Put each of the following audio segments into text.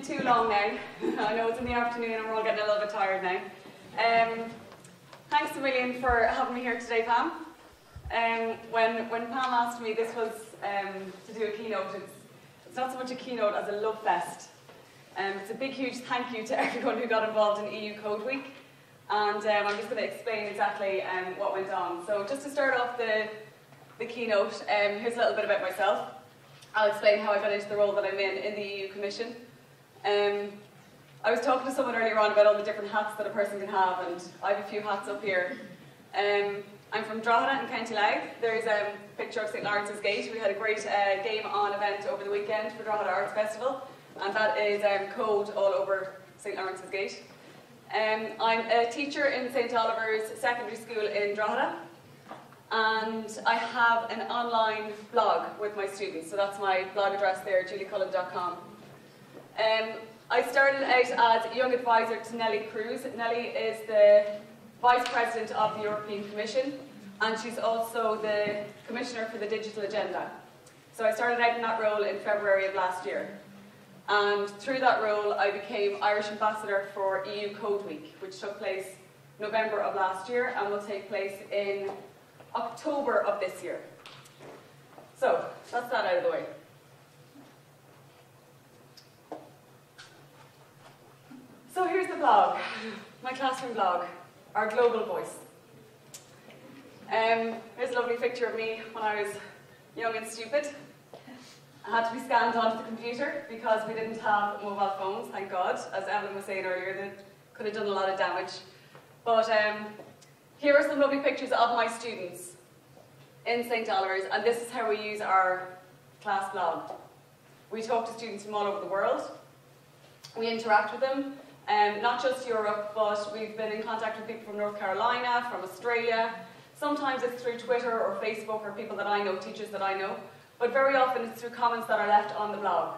too long now. I know it's in the afternoon and we're all getting a little bit tired now. Thanks a million for having me here today, Pam. When Pam asked me this was to do a keynote, it's not so much a keynote as a love fest. It's a big, huge thank you to everyone who got involved in EU Code Week. And I'm just going to explain exactly what went on. So just to start off the keynote, here's a little bit about myself. I'll explain how I got into the role that I'm in the EU Commission. I was talking to someone earlier on about all the different hats that a person can have, and I have a few hats up here. I'm from Drogheda in County Louth. There's a picture of St Lawrence's Gate. We had a great game-on event over the weekend for Drogheda Arts Festival, and that is code all over St Lawrence's Gate. I'm a teacher in St Oliver's Secondary School in Drogheda, and I have an online blog with my students, so that's my blog address there, juliecullen.com. I started out as a young advisor to Nellie Cruz. Nellie is the Vice President of the European Commission, and she's also the Commissioner for the Digital Agenda. So I started out in that role in February of last year. And through that role, I became Irish Ambassador for EU Code Week, which took place November of last year and will take place in October of this year. So that's that out of the way. So here's the blog, my classroom blog, our global voice. Here's a lovely picture of me when I was young and stupid. I had to be scanned onto the computer because we didn't have mobile phones, thank God. As Evelyn was saying earlier, that could have done a lot of damage. But here are some lovely pictures of my students in St Oliver's, and this is how we use our class blog. We talk to students from all over the world. We interact with them, not just Europe, but we've been in contact with people from North Carolina, from Australia. Sometimes it's through Twitter or Facebook or people that I know, teachers that I know. But very often it's through comments that are left on the blog.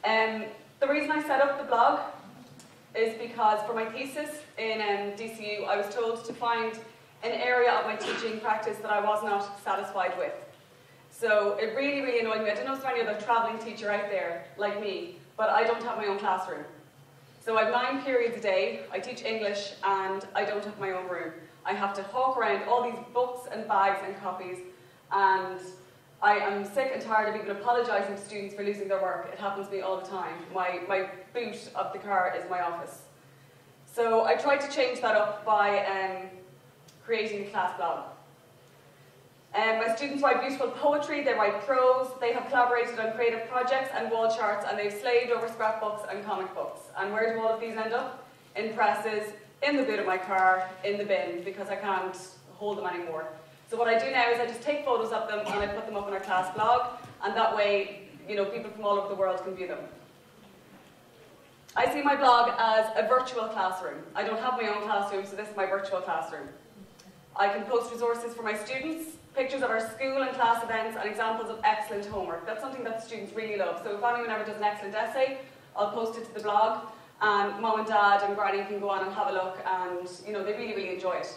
The reason I set up the blog is because for my thesis in DCU, I was told to find an area of my teaching practice that I was not satisfied with. So it really, really annoyed me. I don't know if there's any other travelling teacher out there like me, but I don't have my own classroom. So I have 9 periods a day, I teach English, and I don't have my own room. I have to hawk around all these books and bags and copies, and I am sick and tired of even apologising to students for losing their work. It happens to me all the time. My boot of the car is my office. So I tried to change that up by creating a class blog. My students write beautiful poetry, they write prose, they have collaborated on creative projects and wall charts, and they've slaved over scrapbooks and comic books. And where do all of these end up? In presses, in the boot of my car, in the bin, because I can't hold them anymore. So what I do now is I just take photos of them and I put them up on our class blog, and that way, people from all over the world can view them. I see my blog as a virtual classroom. I don't have my own classroom, so this is my virtual classroom. I can post resources for my students, pictures of our school and class events, and examples of excellent homework. That's something that the students really love. So if anyone ever does an excellent essay, I'll post it to the blog, and Mum and Dad and Granny can go on and have a look, and they really, really enjoy it.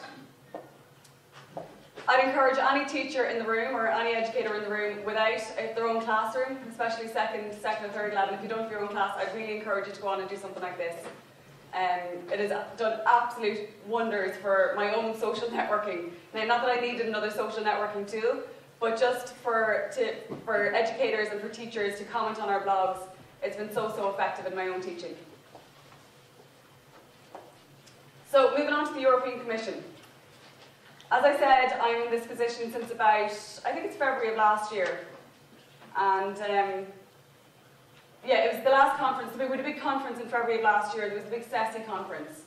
I'd encourage any teacher in the room or any educator in the room without their own classroom, especially second or third level. If you don't have your own class, I'd really encourage you to go on and do something like this. It has done absolute wonders for my own social networking. Now, not that I needed another social networking tool, but just for educators and for teachers to comment on our blogs, it's been so effective in my own teaching. So, moving on to the European Commission. As I said, I'm in this position since about, I think it's February of last year. And it was the last conference. We had a big conference in February of last year. There was a big SESI conference.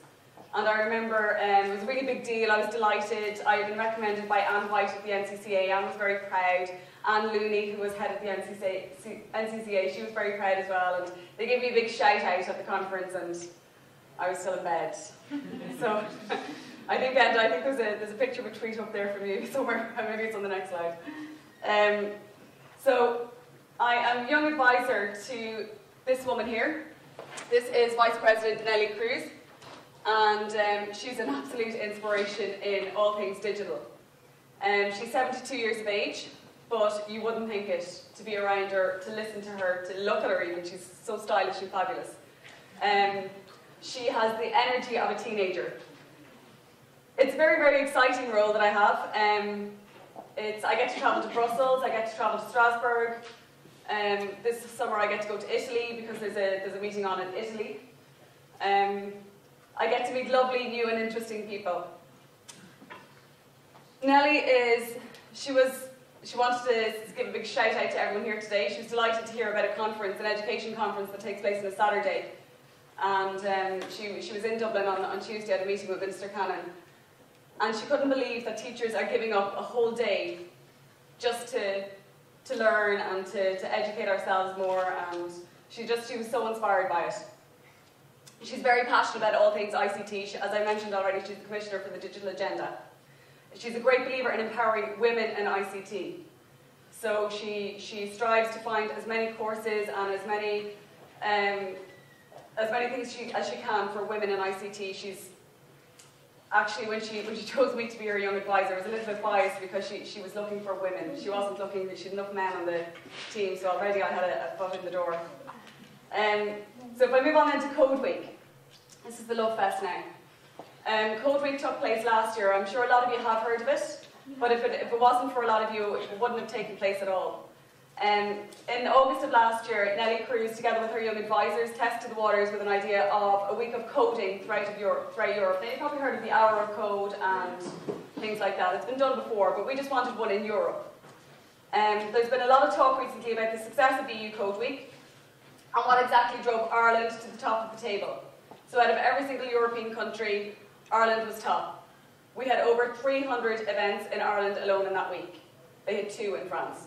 And I remember it was a really big deal. I was delighted. I had been recommended by Anne White at the NCCA. Anne was very proud. Anne Looney, who was head of the NCCA, she was very proud as well. And they gave me a big shout out at the conference, and I was still in bed. So I think there's a picture of a tweet up there from you somewhere. Maybe it's on the next slide. So I am young advisor to this woman here. This is Vice President Nellie Cruz, and she's an absolute inspiration in all things digital. She's 72 years of age. but you wouldn't think it to be around her, to listen to her, to look at her even. She's so stylish and fabulous. She has the energy of a teenager. It's a very, very exciting role that I have. I get to travel to Brussels, I get to travel to Strasbourg. This summer I get to go to Italy because there's a meeting on in Italy. I get to meet lovely, new and interesting people. Nellie she wanted to give a big shout out to everyone here today. She was delighted to hear about a conference, an education conference that takes place on a Saturday. And she was in Dublin on Tuesday at a meeting with Minister Cullen. And she couldn't believe that teachers are giving up a whole day just to learn and to educate ourselves more. And she was so inspired by it. She's very passionate about all things ICT. As I mentioned already, she's the Commissioner for the Digital Agenda. She's a great believer in empowering women in ICT. So she strives to find as many courses and as many things as she can for women in ICT. She's actually, when she chose me to be her young advisor, I was a little bit biased because she was looking for women. She wasn't looking, she had enough men on the team, so already I had a foot in the door. So if I move on then to Code Week, this is the Love Fest now. Code Week took place last year. I'm sure a lot of you have heard of it, but if it wasn't for a lot of you, it wouldn't have taken place at all. In August of last year, Nellie Cruz, together with her young advisors, tested the waters with an idea of a week of coding throughout Europe. Now, you've probably heard of the Hour of Code and things like that. It's been done before, but we just wanted one in Europe. There's been a lot of talk recently about the success of EU Code Week and what exactly drove Ireland to the top of the table. So out of every single European country, Ireland was top. We had over 300 events in Ireland alone in that week. They had 2 in France.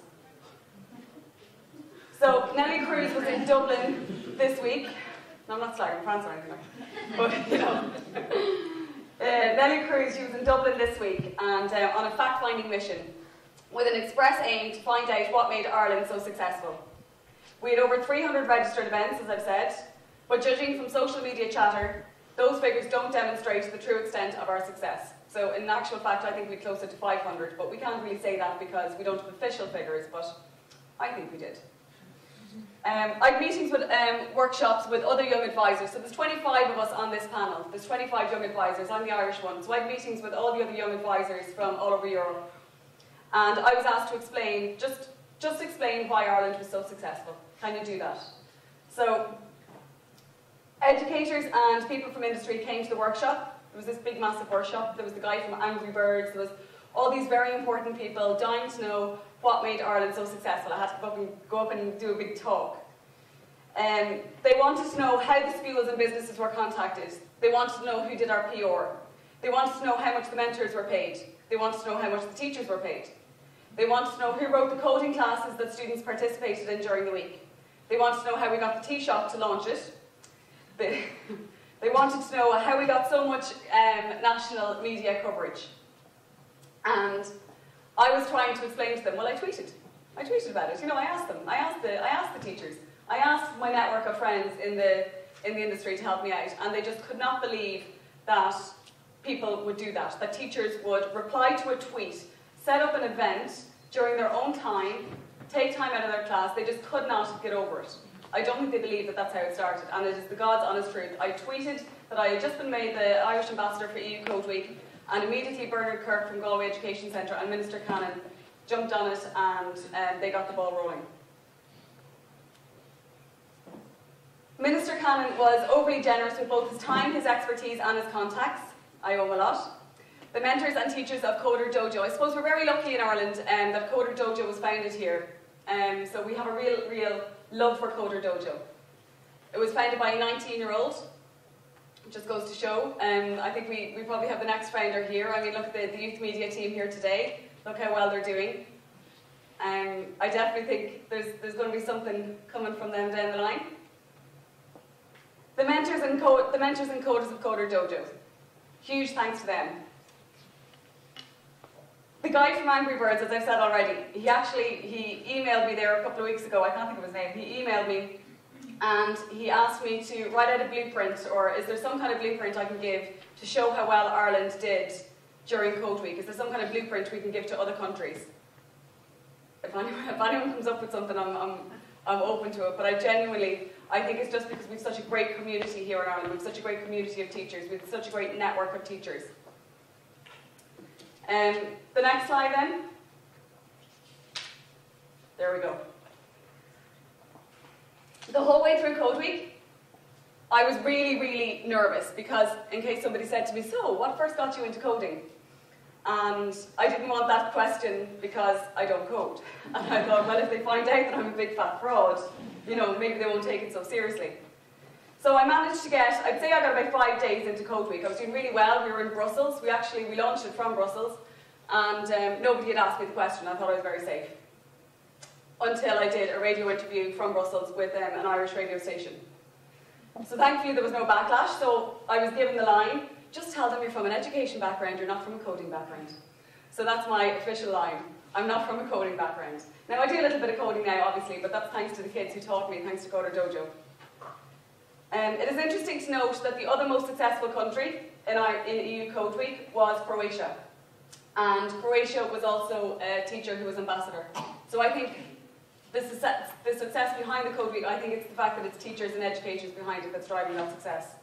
So Nellie Cruz was in Dublin this week. No, I'm not slagging France or anything like that. But, you know. Nellie Cruz, she was in Dublin this week and on a fact-finding mission with an express aim to find out what made Ireland so successful. We had over 300 registered events, as I've said, but judging from social media chatter, those figures don't demonstrate the true extent of our success. So in actual fact, I think we're closer to 500, but we can't really say that because we don't have official figures, but I think we did. I had meetings with workshops with other young advisors. So there's 25 of us on this panel. There's 25 young advisors. I'm the Irish one. So I had meetings with all the other young advisors from all over Europe. And I was asked to explain, just explain why Ireland was so successful. Can you do that? So educators and people from industry came to the workshop. It was this big, massive workshop. There was the guy from Angry Birds. There was all these very important people dying to know what made Ireland so successful. I had to go up and do a big talk. They wanted to know how the schools and businesses were contacted. They wanted to know who did our PR. They wanted to know how much the mentors were paid. They wanted to know how much the teachers were paid. They wanted to know who wrote the coding classes that students participated in during the week. They wanted to know how we got the tea shop to launch it. They wanted to know how we got so much national media coverage. And I was trying to explain to them, well, I tweeted about it. You know, I asked them. I asked the teachers. I asked my network of friends in the industry to help me out, and they just could not believe that people would do that. That teachers would reply to a tweet, set up an event during their own time, take time out of their class. They just could not get over it. I don't think they believe that that's how it started, and it is the God's honest truth. I tweeted that I had just been made the Irish Ambassador for EU Code Week, and immediately Bernard Kirk from Galway Education Centre and Minister Cullen jumped on it, and they got the ball rolling. Minister Cullen was overly generous with both his time, his expertise and his contacts. I owe him a lot. The mentors and teachers of Coder Dojo. I suppose we're very lucky in Ireland that Coder Dojo was founded here. So we have a real love for Coder Dojo. It was founded by a 19-year-old, which just goes to show. I think we probably have the next founder here. I mean, look at the youth media team here today. Look how well they're doing. I definitely think there's going to be something coming from them down the line. The mentors and coders of Coder Dojo. Huge thanks to them. The guy from Angry Birds, as I've said already, he emailed me there a couple of weeks ago. I can't think of his name. He emailed me and he asked me to write out a blueprint, or is there some kind of blueprint I can give to show how well Ireland did during Code Week? Is there some kind of blueprint we can give to other countries? if anyone comes up with something, I'm open to it. But I think it's just because we've such a great community here in Ireland. We've such a great community of teachers. We've such a great network of teachers. The next slide then. There we go. The whole way through Code Week, I was really, really nervous because in case somebody said to me, so what first got you into coding? And I didn't want that question because I don't code. And I thought, well, if they find out that I'm a big fat fraud, you know, maybe they won't take it so seriously. So I managed to get, I'd say I got about 5 days into Code Week. I was doing really well. We were in Brussels. We launched it from Brussels. And nobody had asked me the question. I thought I was very safe. Until I did a radio interview from Brussels with an Irish radio station. So thankfully there was no backlash. So I was given the line, just tell them you're from an education background, you're not from a coding background. So that's my official line. I'm not from a coding background. Now I do a little bit of coding now, obviously, but that's thanks to the kids who taught me, thanks to Coder Dojo. It is interesting to note that the other most successful country in EU Code Week was Croatia. And Croatia was also a teacher who was ambassador. So I think the success behind the Code Week, I think it's the fact that it's teachers and educators behind it that's driving that success.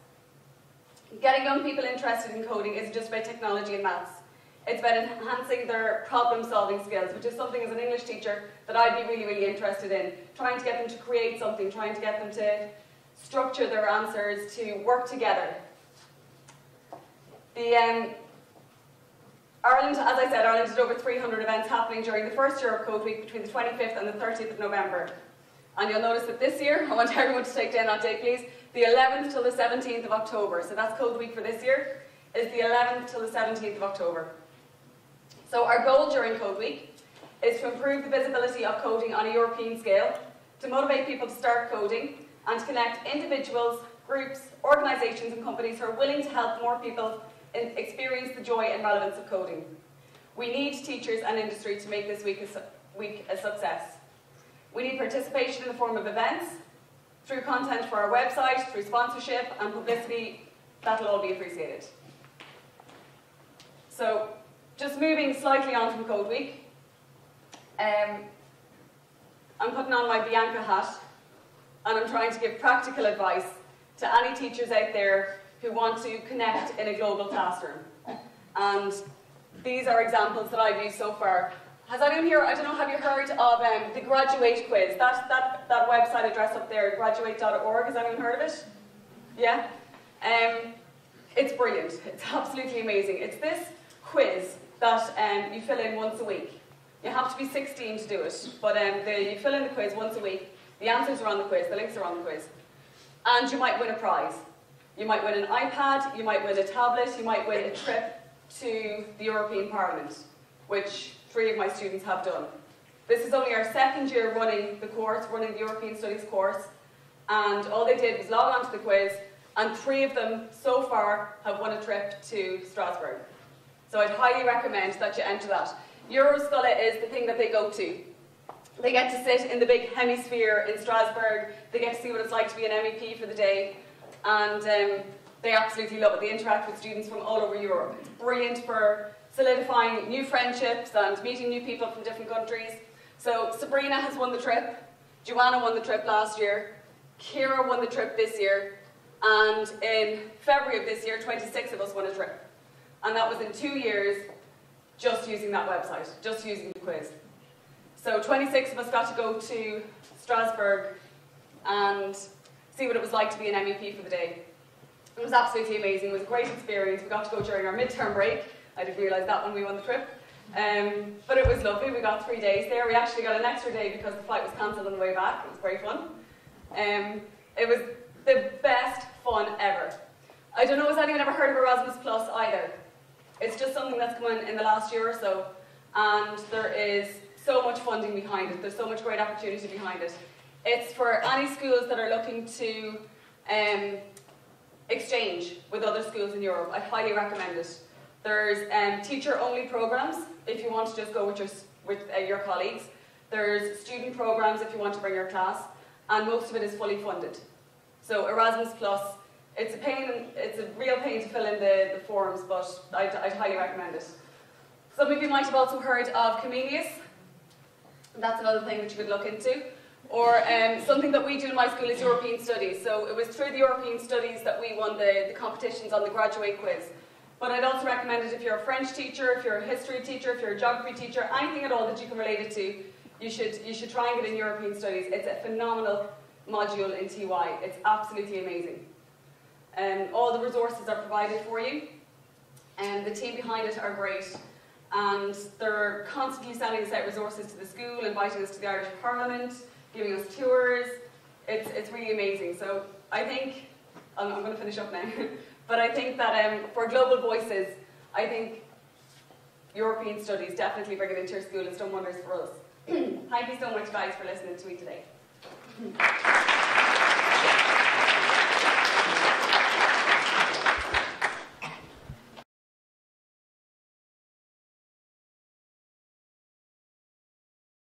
Getting young people interested in coding isn't just about technology and maths. It's about enhancing their problem-solving skills, which is something as an English teacher that I'd be really, really interested in. Trying to get them to create something, trying to get them to structure their answers, to work together. Ireland, as I said, Ireland did over 300 events happening during the first year of Code Week between the 25th and the 30th of November. And you'll notice that this year, I want everyone to take down that date please, the 11th till the 17th of October. So that's Code Week for this year, is the 11th till the 17th of October. So our goal during Code Week is to improve the visibility of coding on a European scale, to motivate people to start coding, and to connect individuals, groups, organisations and companies who are willing to help more people experience the joy and relevance of coding. We need teachers and industry to make this week a success. We need participation in the form of events, through content for our website, through sponsorship and publicity. That'll all be appreciated. So, just moving slightly on from Code Week, I'm putting on my Bianca hat and I'm trying to give practical advice to any teachers out there who want to connect in a global classroom. And these are examples that I've used so far. Has anyone here, I don't know, have you heard of the Graduate Quiz? That website address up there, graduate.org, has anyone heard of it? Yeah? It's brilliant, it's absolutely amazing. It's this quiz that you fill in once a week. You have to be 16 to do it, but you fill in the quiz once a week, the answers are on the quiz, the links are on the quiz, and you might win a prize. You might win an iPad, you might win a tablet, you might win a trip to the European Parliament, which 3 of my students have done. This is only our 2nd year running the course, running the European Studies course, and all they did was log on to the quiz, and 3 of them so far have won a trip to Strasbourg. So I'd highly recommend that you enter that. Euroscola is the thing that they go to. They get to sit in the big hemisphere in Strasbourg, they get to see what it's like to be an MEP for the day, and they absolutely love it. They interact with students from all over Europe. It's brilliant for solidifying new friendships and meeting new people from different countries. So Sabrina has won the trip, Joanna won the trip last year, Kira won the trip this year, and in February of this year, 26 of us won a trip. And that was in 2 years, just using that website, just using the quiz. So 26 of us got to go to Strasbourg and see what it was like to be an MEP for the day. It was absolutely amazing. It was a great experience. We got to go during our midterm break. I didn't realise that when we won the trip. But it was lovely. We got 3 days there. We actually got an extra day because the flight was cancelled on the way back. It was very fun. It was the best fun ever. I don't know, has anyone ever heard of Erasmus Plus either? It's just something that's come in the last year or so, and there is so much funding behind it. There's so much great opportunity behind it. It's for any schools that are looking to exchange with other schools in Europe. I highly recommend it. There's teacher-only programs if you want to just go with your colleagues. There's student programs if you want to bring your class, and most of it is fully funded. So Erasmus Plus, it's a real pain to fill in the forms, but I'd highly recommend it. Some of you might have also heard of Comenius. That's another thing that you could look into. Or something that we do in my school is European Studies. So it was through the European Studies that we won the competitions on the graduate quiz. But I'd also recommend it if you're a French teacher, if you're a history teacher, if you're a geography teacher, anything at all that you can relate it to, you should try and get in European Studies. It's a phenomenal module in TY. It's absolutely amazing. All the resources are provided for you, and the team behind it are great. And they're constantly sending us out resources to the school, inviting us to the Irish Parliament, giving us tours. It's really amazing. So I think, I'm going to finish up now, but I think that for Global Voices, I think European Studies, definitely bring it into your school. It's done wonders for us. Thank you so much, guys, for listening to me today.